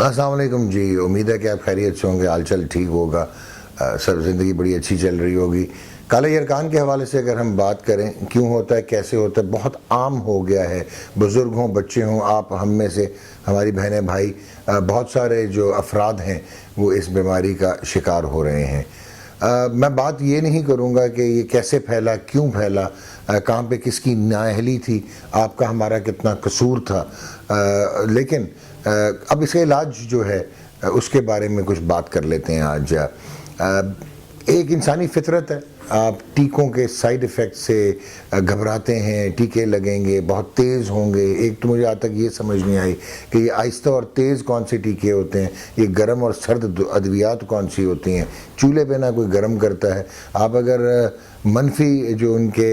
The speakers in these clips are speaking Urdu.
السلام علیکم جی، امید ہے کہ آپ خیریت سے ہوں گے، حال چال ٹھیک ہوگا، سب زندگی بڑی اچھی چل رہی ہوگی۔ کالے یرکان کے حوالے سے اگر ہم بات کریں، کیوں ہوتا ہے، کیسے ہوتا ہے، بہت عام ہو گیا ہے۔ بزرگ ہوں، بچے ہوں، آپ ہم میں سے، ہماری بہنیں بھائی، بہت سارے جو افراد ہیں وہ اس بیماری کا شکار ہو رہے ہیں۔ میں بات یہ نہیں کروں گا کہ یہ کیسے پھیلا، کیوں پھیلا، کہاں پہ کس کی نااہلی تھی، آپ کا ہمارا کتنا قصور تھا، لیکن اب اس کا علاج جو ہے اس کے بارے میں کچھ بات کر لیتے ہیں آج۔ ایک انسانی فطرت ہے، آپ ٹیکوں کے سائیڈ ایفیکٹ سے گھبراتے ہیں، ٹیکے لگیں گے، بہت تیز ہوں گے۔ ایک تو مجھے آج تک یہ سمجھ نہیں آئی کہ یہ آہستہ اور تیز کون سے ٹیکے ہوتے ہیں، یہ گرم اور سرد ادویات کون سی ہوتی ہیں۔ چولہے پہ نہ کوئی گرم کرتا ہے۔ آپ اگر منفی جو ان کے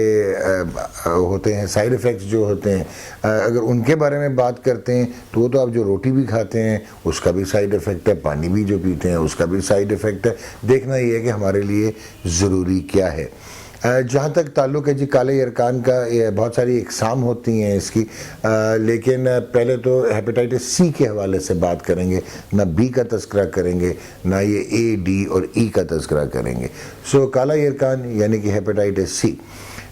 ہوتے ہیں سائیڈ ایفیکٹس جو ہوتے ہیں، اگر ان کے بارے میں بات کرتے ہیں تو وہ تو آپ جو روٹی بھی کھاتے ہیں اس کا بھی سائیڈ ایفیکٹ ہے، پانی بھی جو پیتے ہیں اس کا بھی سائیڈ ایفیکٹ ہے۔ دیکھنا یہ ہے کہ ہمارے لیے ضروری کیا ہے۔ جہاں تک تعلق ہے جی کالے یرکان کا، بہت ساری اقسام ہوتی ہیں اس کی، لیکن پہلے تو ہیپیٹائٹس سی کے حوالے سے بات کریں گے، نہ بی کا تذکرہ کریں گے، نہ یہ اے، ڈی اور ای کا تذکرہ کریں گے۔ سو کالا یرکان یعنی کہ ہیپیٹائٹس سی،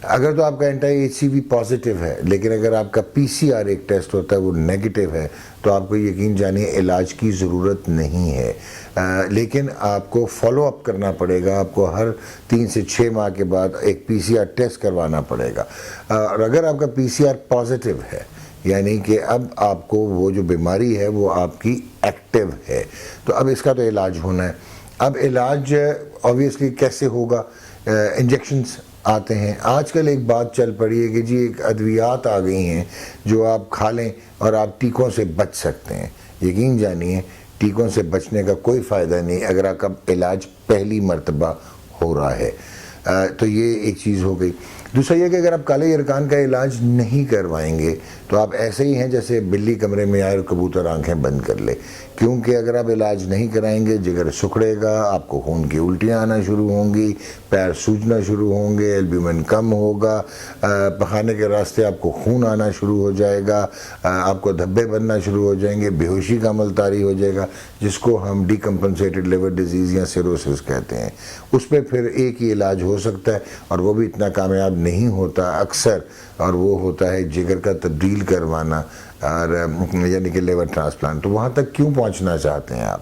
اگر تو آپ کا anti H C V positive ہے، لیکن اگر آپ کا پی سی آر ایک ٹیسٹ ہوتا ہے وہ نیگیٹو ہے، تو آپ کو یقین جانیے علاج کی ضرورت نہیں ہے، لیکن آپ کو فالو اپ کرنا پڑے گا۔ آپ کو ہر 3 سے 6 ماہ کے بعد ایک پی سی آر ٹیسٹ کروانا پڑے گا، اور اگر آپ کا پی سی آر پازیٹیو ہے یعنی کہ اب آپ کو وہ جو بیماری ہے وہ آپ کی ایکٹیو ہے، تو اب اس کا تو علاج ہونا ہے۔ اب علاج آبویسلی کیسے ہوگا؟ انجیکشنز آتے ہیں۔ آج کل ایک بات چل پڑی ہے کہ جی ایک ادویات آ گئی ہیں جو آپ کھا لیں اور آپ ٹیکوں سے بچ سکتے ہیں۔ یقین جانیے ٹیکوں سے بچنے کا کوئی فائدہ نہیں اگر آپ کا علاج پہلی مرتبہ ہو رہا ہے، تو یہ ایک چیز ہو گئی۔ دوسرا یہ کہ اگر آپ کالے یرکان کا علاج نہیں کروائیں گے تو آپ ایسے ہی ہیں جیسے بلی کمرے میں آئے اور کبوتر آنکھیں بند کر لے، کیونکہ اگر آپ علاج نہیں کرائیں گے جگر سکڑے گا، آپ کو خون کی الٹیاں آنا شروع ہوں گی، پیر سوجنا شروع ہوں گے، البیومن کم ہوگا، پخانے کے راستے آپ کو خون آنا شروع ہو جائے گا، آپ کو دھبے بننا شروع ہو جائیں گے، بے ہوشی کا عمل طاری ہو جائے گا، جس کو ہم ڈیکمپنسیٹڈ لیور ڈیزیز یا سیروسس کہتے ہیں۔ اس پہ پھر ایک ہی علاج ہو سکتا ہے اور وہ بھی اتنا کامیاب نہیں ہوتا اکثر، اور وہ ہوتا ہے جگر کا تبدیل کروانا، اور یعنی کہ لیور ٹرانسپلانٹ۔ تو وہاں تک کیوں پہنچنا چاہتے ہیں آپ؟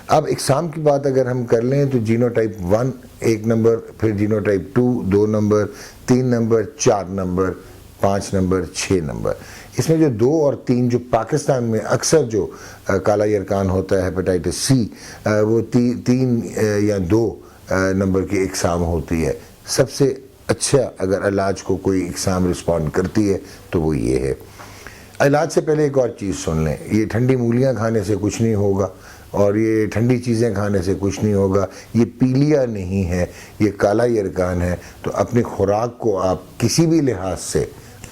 اب اقسام کی بات اگر ہم کر لیں تو جینو ٹائپ 1 1 نمبر، پھر genotype 2 2 number, 3 number, 4 number, 5 number, 6 number. اس میں جو 2 اور 3 جو پاکستان میں اکثر جو کالا یرکان ہوتا ہے ہیپیٹائٹس سی، وہ 3 یا 2 نمبر کی اقسام ہوتی ہے۔ سب سے اچھا اگر علاج کو کوئی اقسام رسپونڈ کرتی ہے تو وہ یہ ہے۔ علاج سے پہلے ایک اور چیز سن لیں، یہ ٹھنڈی مولیاں کھانے سے کچھ نہیں ہوگا، اور یہ ٹھنڈی چیزیں کھانے سے کچھ نہیں ہوگا۔ یہ پیلیا نہیں ہے، یہ کالا یرکان ہے۔ تو اپنی خوراک کو آپ کسی بھی لحاظ سے،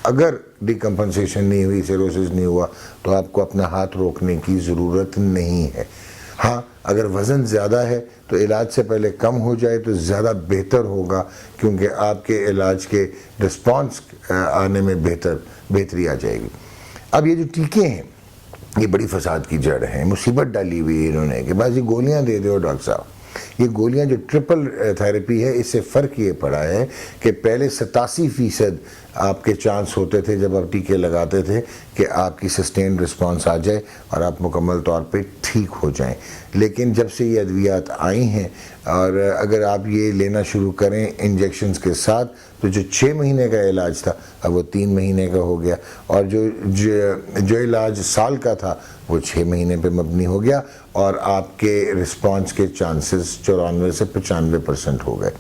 اگر ڈیکمپنسیشن نہیں ہوئی، سیروسس نہیں ہوا، تو آپ کو اپنا ہاتھ روکنے کی ضرورت نہیں ہے۔ ہاں اگر وزن زیادہ ہے تو علاج سے پہلے کم ہو جائے تو زیادہ بہتر ہوگا، کیونکہ آپ کے علاج کے رسپانس آنے میں بہتری آ جائے گی۔ اب یہ جو ٹیکے ہیں یہ بڑی فساد کی جڑ ہیں، مصیبت ڈالی ہوئی ہے انہوں نے کہ بس یہ گولیاں دے دو ڈاکٹر صاحب۔ یہ گولیاں جو ٹرپل تھیراپی ہے، اس سے فرق یہ پڑا ہے کہ پہلے 87% آپ کے چانس ہوتے تھے جب آپ ٹیکے لگاتے تھے کہ آپ کی سسٹین رسپانس آ جائے اور آپ مکمل طور پہ ٹھیک ہو جائیں، لیکن جب سے یہ ادویات آئی ہیں اور اگر آپ یہ لینا شروع کریں انجیکشنز کے ساتھ، تو جو 6 مہینے کا علاج تھا اب وہ 3 مہینے کا ہو گیا، اور جو علاج سال کا تھا وہ 6 مہینے پہ مبنی ہو گیا، اور آپ کے رسپانس کے چانسز 94 سے 95% ہو گئے۔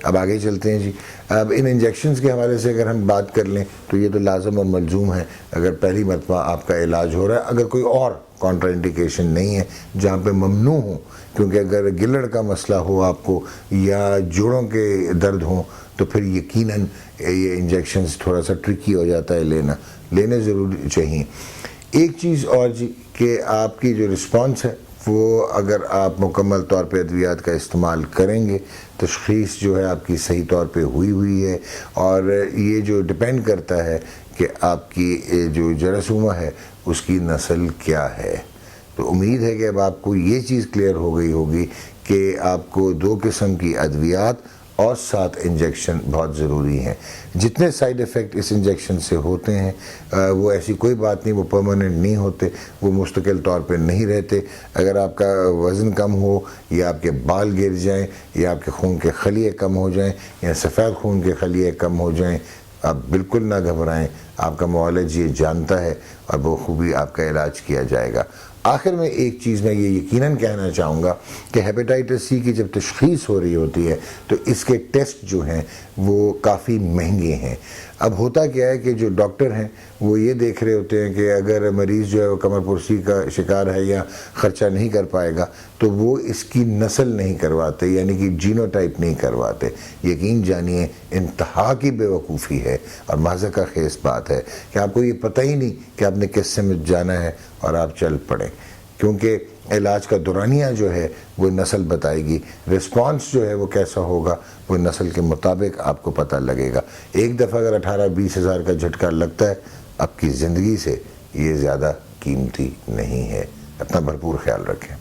اب آگے چلتے ہیں جی۔ اب ان انجیکشنز کے حوالے سے اگر ہم بات کر لیں تو یہ تو لازم اور ملزوم ہے اگر پہلی مرتبہ آپ کا علاج ہو رہا ہے، اگر کوئی اور کانٹرا انڈیکیشن نہیں ہے جہاں پہ ممنوع ہوں، کیونکہ اگر گلڑ کا مسئلہ ہو آپ کو یا جوڑوں کے درد ہوں تو پھر یقیناً یہ انجیکشنز تھوڑا سا ٹرکی ہو جاتا ہے لینے ضروری چاہیے۔ ایک چیز اور جی کہ آپ کی جو رسپانس ہے وہ اگر آپ مکمل طور پہ ادویات کا استعمال کریں گے، تشخیص جو ہے آپ کی صحیح طور پہ ہوئی ہے، اور یہ جو ڈپینڈ کرتا ہے کہ آپ کی جو جراثومہ ہے اس کی نسل کیا ہے۔ تو امید ہے کہ اب آپ کو یہ چیز کلیئر ہو گئی ہوگی کہ آپ کو 2 قسم کی ادویات اور 7 انجیکشن بہت ضروری ہیں. جتنے سائیڈ ایفیکٹ اس انجیکشن سے ہوتے ہیں وہ ایسی کوئی بات نہیں، وہ پرماننٹ نہیں ہوتے، وہ مستقل طور پہ نہیں رہتے. اگر آپ کا وزن کم ہو یا آپ کے بال گر جائیں یا آپ کے خون کے خلیے کم ہو جائیں یا سفید خون کے خلیے کم ہو جائیں، آپ بالکل نہ گھبرائیں. آپ کا معالج یہ جانتا ہے اور بخوبی آپ کا علاج کیا جائے گا. آخر میں ایک چیز میں یہ یقیناً کہنا چاہوں گا کہ ہیپیٹائٹس سی کی جب تشخیص ہو رہی ہوتی ہے تو اس کے ٹیسٹ جو ہیں وہ کافی مہنگے ہیں. اب ہوتا کیا ہے کہ جو ڈاکٹر ہیں وہ یہ دیکھ رہے ہوتے ہیں کہ اگر مریض جو ہے وہ کمر پرسی کا شکار ہے یا خرچہ نہیں کر پائے گا تو وہ اس کی نسل نہیں کرواتے، یعنی کہ جینو ٹائپ نہیں کرواتے. یقین جانیے انتہا کی بے وقوفی ہے اور مازقہ خیز بات ہے کہ آپ کو یہ پتہ ہی نہیں کہ آپ نے کس سمت جانا ہے اور آپ چل پڑیں، کیونکہ علاج کا دورانیہ جو ہے وہ نسل بتائے گی، رسپانس جو ہے وہ کیسا ہوگا وہ نسل کے مطابق آپ کو پتہ لگے گا. ایک دفعہ اگر 18-20 ہزار کا جھٹکا لگتا ہے آپ کی زندگی سے یہ زیادہ قیمتی نہیں ہے. اپنا بھرپور خیال رکھیں.